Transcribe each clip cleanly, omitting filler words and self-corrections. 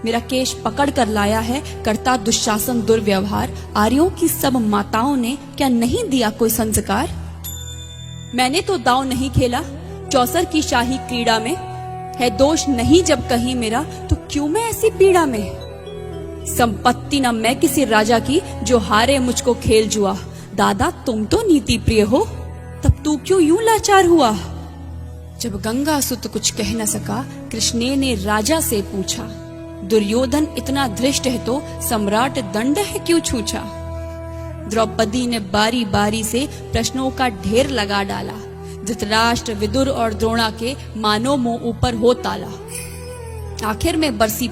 मेरा केश पकड़ कर लाया है, करता दुशासन दुर्व्यवहार। आर्यों की सब माताओं ने क्या नहीं दिया कोई संस्कार? मैंने तो दांव नहीं खेला चौसर की शाही क्रीड़ा में, है दोष नहीं जब कहीं मेरा, तो क्यों मैं ऐसी पीड़ा में? संपत्ति न मैं किसी राजा की, जो हारे मुझको खेल जुआ। दादा तुम तो नीति प्रिय हो, तब तू क्यों यूं लाचार हुआ? जब गंगा सुत कुछ कह न सका, कृष्ण ने राजा से पूछा। दुर्योधन इतना धृष्ट है तो सम्राट दंड है क्यों छूछा? द्रौपदी ने बारी बारी से प्रश्नों का ढेर लगा डाला। धृतराष्ट्र, विदुर और द्रोणा के मानो मुंह ऊपर हो ताला। आखिर में बरसी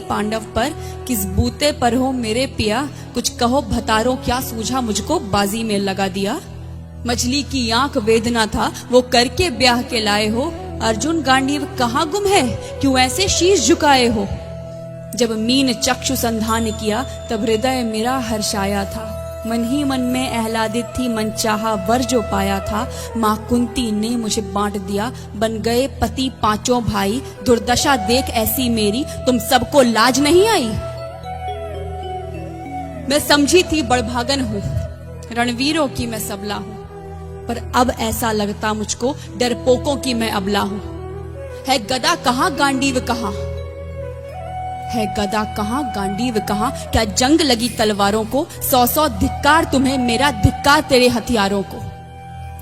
पांडव पर किस बूते पर हो मेरे पिया? कुछ कहो भतारो क्या सूझा मुझको बाजी में लगा दिया? मछली की आंख वेदना था वो करके ब्याह के लाए हो। अर्जुन गांडीव कहाँ गुम है, क्यों ऐसे शीश झुकाए हो? जब मीन चक्षु संधान किया तब हृदय मेरा हर्षाया था। मन ही मन में आह्लादित थी, मन चाहा वर जो पाया था। माँ कुंती ने मुझे बांट दिया, बन गए पति पांचों भाई। दुर्दशा देख ऐसी मेरी, तुम सबको लाज नहीं आई? मैं समझी थी बड़भागन हूँ, रणवीरों की मैं सबला हूँ, पर अब ऐसा लगता मुझको डरपोकों की मैं अबला हूँ। है गदा कहाँ गांडीव कहाँ, है गदा कहाँ गांडीव कहाँ? क्या जंग लगी तलवारों को? 100 धिक्कार तुम्हें, मेरा धिक्कार तेरे हथियारों को।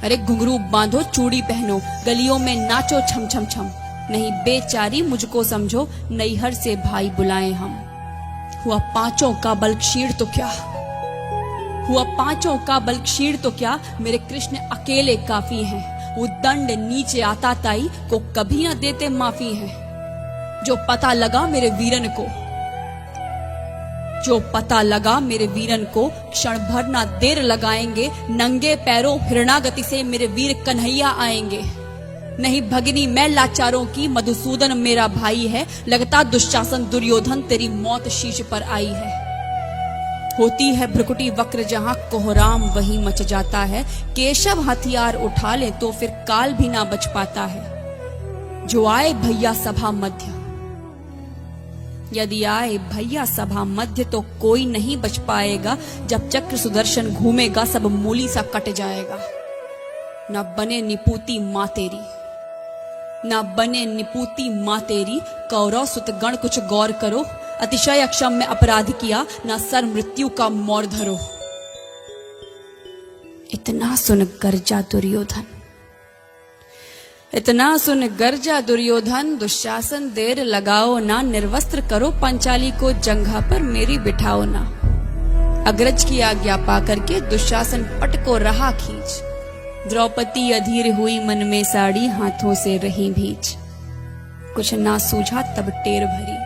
अरे घुंघरू बांधो चूड़ी पहनो, गलियों में नाचो छम छम छम। नहीं बेचारी मुझको समझो, नैहर से भाई बुलाएं हम। हुआ पांचों का बल क्षीण तो क्या, हुआ पांचों का बल क्षीण तो क्या? मेरे कृष्ण अकेले काफी हैं। वो दंड नीचे आता ताई को कभी न देते माफी है। जो पता लगा मेरे वीरन को, जो पता लगा मेरे वीरन को, क्षण भर ना देर लगाएंगे। नंगे पैरों हिरणागति से मेरे वीर कन्हैया आएंगे। नहीं भगनी मैं लाचारों की, मधुसूदन मेरा भाई है। लगता दुशासन दुर्योधन तेरी मौत शीश पर आई है। होती है भ्रुकुटी वक्र जहां कोहराम वहीं मच जाता है। केशव हथियार उठा ले तो फिर काल भी ना बच पाता है। जो आए भैया सभा मध्य, यदि आए भैया सभा मध्य तो कोई नहीं बच पाएगा। जब चक्र सुदर्शन घूमेगा सब मूली सा कट जाएगा। न बने निपूती मां तेरी, न बने निपूती मां तेरी। कौरव सुत गण कुछ गौर करो, अतिशय अक्षम्य अपराध किया, न सर मृत्यु का मोर धरो। इतना सुन गर्जा दुर्योधन, इतना सुन गर्जा दुर्योधन। दुशासन देर लगाओ ना, निर्वस्त्र करो पंचाली को, जंघा पर मेरी बिठाओ ना। अग्रज की आज्ञा पा करके दुशासन पट को रहा खींच। द्रौपदी अधीर हुई मन में साड़ी, हाथों से रही भींच। कुछ ना सूझा तब टेर भरी,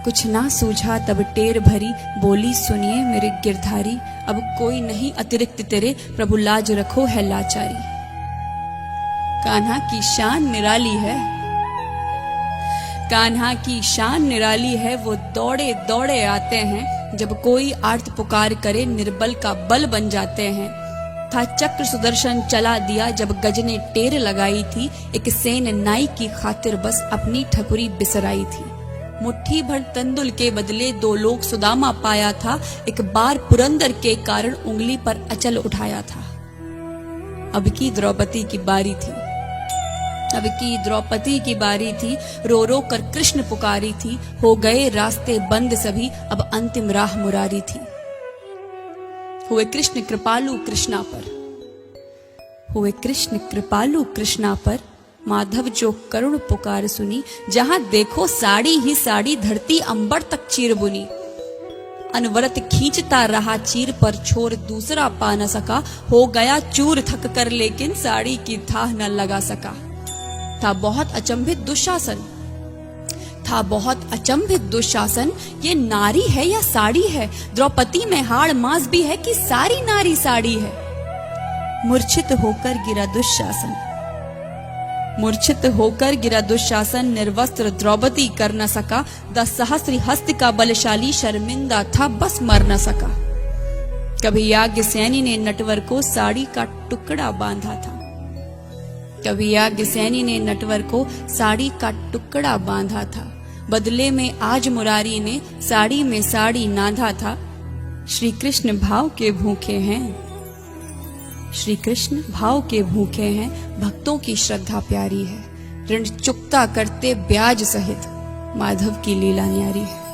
कुछ ना सूझा तब टेर भरी। बोली सुनिए मेरे गिरधारी, अब कोई नहीं अतिरिक्त तेरे, प्रभु लाज रखो है लाचारी। कान्हा की शान निराली है, कान्हा की शान निराली है। वो दौड़े दौड़े आते हैं, जब कोई आर्त पुकार करे निर्बल का बल बन जाते हैं। था चक्र सुदर्शन चला दिया जब गज ने टेर लगाई थी। एक सेन नाई की खातिर बस अपनी ठकुरी बिसराई थी। मुट्ठी भर तंदुल के बदले 2 लोग सुदामा पाया था। एक बार पुरंदर के कारण उंगली पर अचल उठाया था। अब की द्रौपदी की बारी थी, अब की द्रौपदी की बारी थी। रो रो कर कृष्ण पुकारी थी। हो गए रास्ते बंद सभी, अब अंतिम राह मुरारी थी। हुए कृष्ण कृपालु कृष्णा पर, हुए कृष्ण कृपालु कृष्णा पर। माधव जो करुण पुकार सुनी, जहां देखो साड़ी ही साड़ी, धरती अंबर तक चीर बुनी। अनवरत खींचता रहा चीर पर, छोर दूसरा पा न सका। हो गया चूर थक कर, लेकिन साड़ी की थाह न लगा सका। था बहुत अचंभित दुशासन, था बहुत अचंभित दुशासन। ये नारी है या साड़ी है? द्रौपदी में हाड़ मांस भी है कि सारी नारी साड़ी है? मूर्छित होकर गिरा दुशासन, मूर्छित होकर गिरा दुशासन। निर्वस्त्र द्रौपदी कर न सका। 10 सहस्त्र हस्त का बलशाली, शर्मिंदा था बस मर न सका। कभी याज्ञसेनी ने नटवर को साड़ी का टुकड़ा बांधा था। कभी याज्ञसेनी ने नटवर को साड़ी का टुकड़ा बांधा था, बदले में आज मुरारी ने साड़ी में साड़ी नाधा था। श्री कृष्ण भाव के भूखे हैं, श्री कृष्ण भाव के भूखे हैं, भक्तों की श्रद्धा प्यारी है। ऋण चुकता करते ब्याज सहित, माधव की लीला न्यारी है।